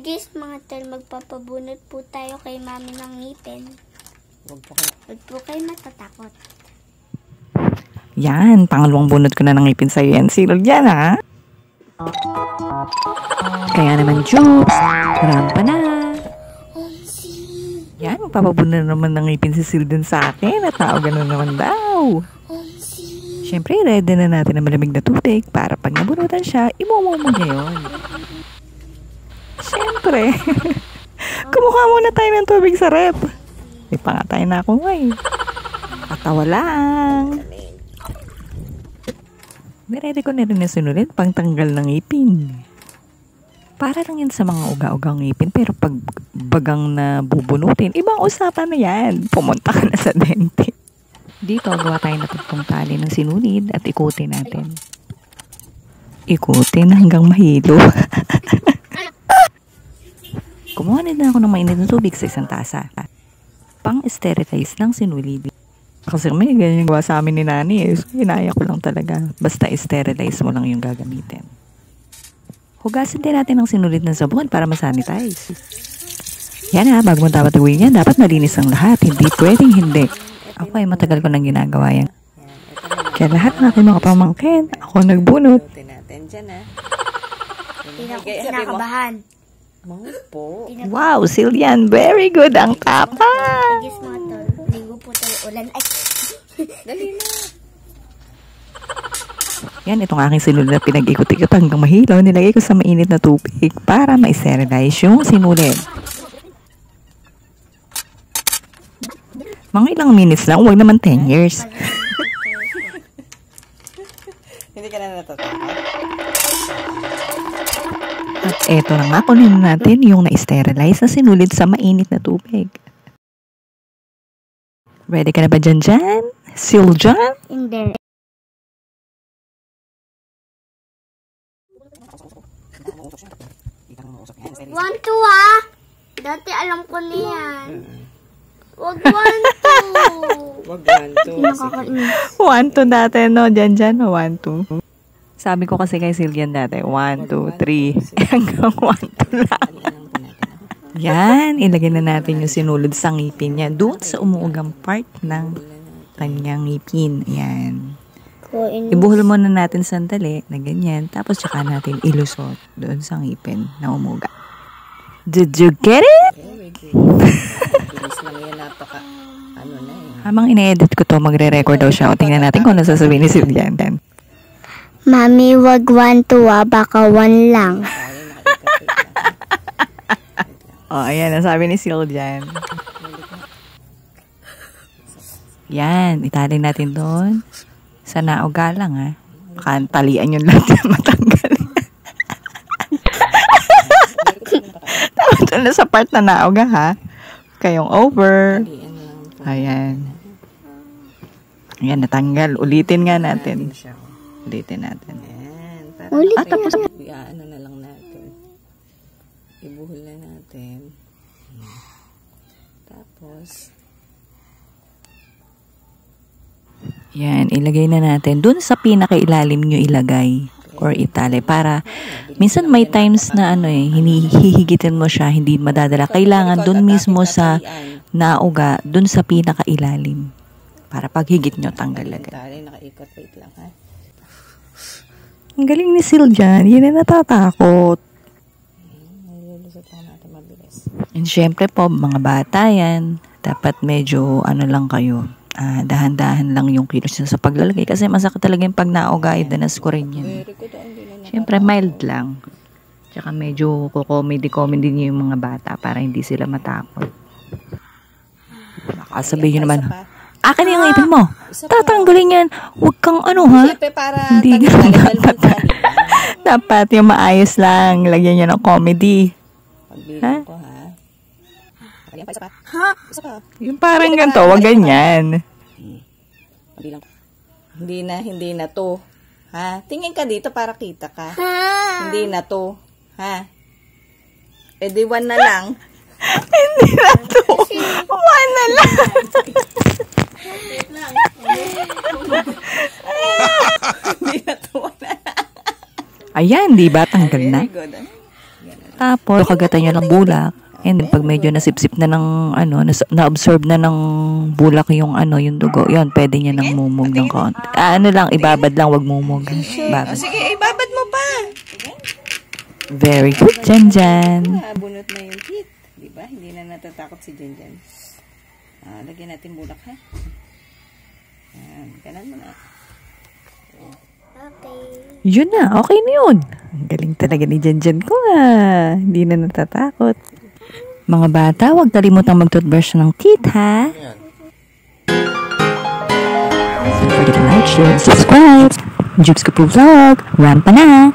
Guys, mga tol, magpapabunot po tayo kay mami ng ngipin. Huwag po kayo matatakot. Yan, pangalawang bunot ko na ng ngipin sa'yo yan. Silog yan, ha? Kaya naman, Jukes, rampa na. Yan, magpapabunot naman ng ngipin si Silden sa akin at tao ganun naman daw. Siyempre, ready na natin ang malamig na tubig para pag nabunutan siya, imumu niya yun. Siyempre, kumuha muna tayo ng tubig sa rep. May pangatay na ako ngayon. Patawa lang. Niredy ko na rin na sinulit pang tanggal ng ngipin. Para lang yan sa mga uga-ugang ngipin, pero pag bagang na bubunutin, ibang usapan na yan. Pumunta ka na sa dente. Dito, gawa tayo na tugtong tali ng sinunid at ikutin natin. Ikutin hanggang mahilo. Kumuha na din ako ng mainit na tubig sa isang tasa. Pang-sterilize ng sinulid. Kasi may ganyan gawa sa amin ni Nani. So, inaya ko lang talaga. Basta sterilize mo lang yung gagamitin. Hugasin din natin ng sinulid ng sabon para masanitize. Yan ha, bago mo dapat gawin yan, dapat malinis ang lahat. Hindi pwedeng hindi. Ako ay matagal ko nang ginagawa yan. Kaya lahat ng aking mga pamangkin, ako nagbunot. Hindi na ako kinakabahan. Wow, Sillian, very good ang kapal. Guys, mga tol, ligo po tayo ulan. Ay, Dali na. Yan, itong aking sinulid na pinag-ikot-ikot hanggang mahilaw, nilagay ko sa mainit na tubig para ma-sterilize yung sinulid. Mga ilang minutes lang, huwag naman 10 years. Hindi ka na natatakot. At eto na nga, kunin natin yung na-sterilize na sinulid sa mainit na tubig. Ready ka na ba dyan? Seal dyan? hindi. One, two, ah. Dati alam ko na yan. Wag one, two. Wag ganto. Nakakainis. 1, 2 dati, no? Dyan, 1, 2. Sabi ko kasi kay Sillian dati, 1, 2, 3. Hanggang 1, 2 lang. Yan, ilagay na natin yung sinulid sa ngipin niya doon sa umuugang part ng kanyang ngipin. Yan. Ibuhol muna natin sandali na ganyan. Tapos tsaka natin ilusot doon sa ngipin na umuga. Did you get it? Bilis lang yan, napaka ano na eh. Habang ina-edit ko to, magre-record daw siya. O tingnan natin kung ano sasabihin ni Sillian. Mami, wag one, two, ah. Baka one lang. O, ayan, nasabi ni Sillian. Yan, itali natin doon. Sa nauga lang, ha. Baka talian yung lahat na matanggal. Tapos doon sa part na nauga, ha. Kayong over. Ayan. Ayan, natanggal. Ulitin nga natin. Ulitin natin. Ayan. Ulit. Tapos, ano na lang natin. Ibuhol na natin. Tapos, yan, ilagay na natin. Doon sa pinakailalim nyo ilagay or itali para minsan may times na ano eh, hihigitin mo siya, hindi madadala. Kailangan doon mismo sa nauga, doon sa pinakailalim. Para pag higit nyo, tanggal agad. nakaikot. Wait lang ha. Ang galing ni Sillian, hindi na natatakot. Nilulusot lang natin mabilis. And syempre po, mga bata yan, dapat medyo ano lang kayo, dahan-dahan lang yung kilos nyo sa paglalagay. Kasi masakit talaga yung pag nauga, idanas ko rin yan. Very good. Hindi na Syempre, mild lang. Tsaka medyo comedy nyo yung mga bata para hindi sila matakot. Baka sabihin nyo naman, akin yung ipin mo. Tatanggalin yan. Huwag kang ano ha. Siyempre, para Hindi tanggalin dapat. Dapat yung maayos lang. Lagyan nyo ng comedy. Pagbilang ko ha. Pagbilang pa, isa pa. Ha? Isa pa. Yung parang ganito, wag ganyan. Pagbilang ko. Hindi na to. Ha? Tingin ka dito para kita ka. Hindi na to. Ha? E di 1 na lang. Hindi na to. 1 na lang. Hindi na to. Ayan, di ba? Tanggal na. Very good. Tapos, kagatan nyo ng bulak. And then, pag medyo nasipsip na ng, na-absorb na ng bulak yung, yung dugo, yun, pwede nyo nang mumog ng konti. Ibabad lang, wag mumog. Babad. Sige, ibabad mo pa. Very good, Janjan. Bunot na yung teeth. Diba? Hindi na natatakot si Janjan. Lagyan natin bulak, ha? Ayan, kanan mo na. Okay. Yun na, okay na yun. Ang galing talaga ni Janjan ko, ha. Hindi na natatakot. Mga bata, huwag kalimutang mag-toothbrush ng teeth, ha? Don't forget to like, share, and subscribe. Jukes Kapu Vlog, rampa na!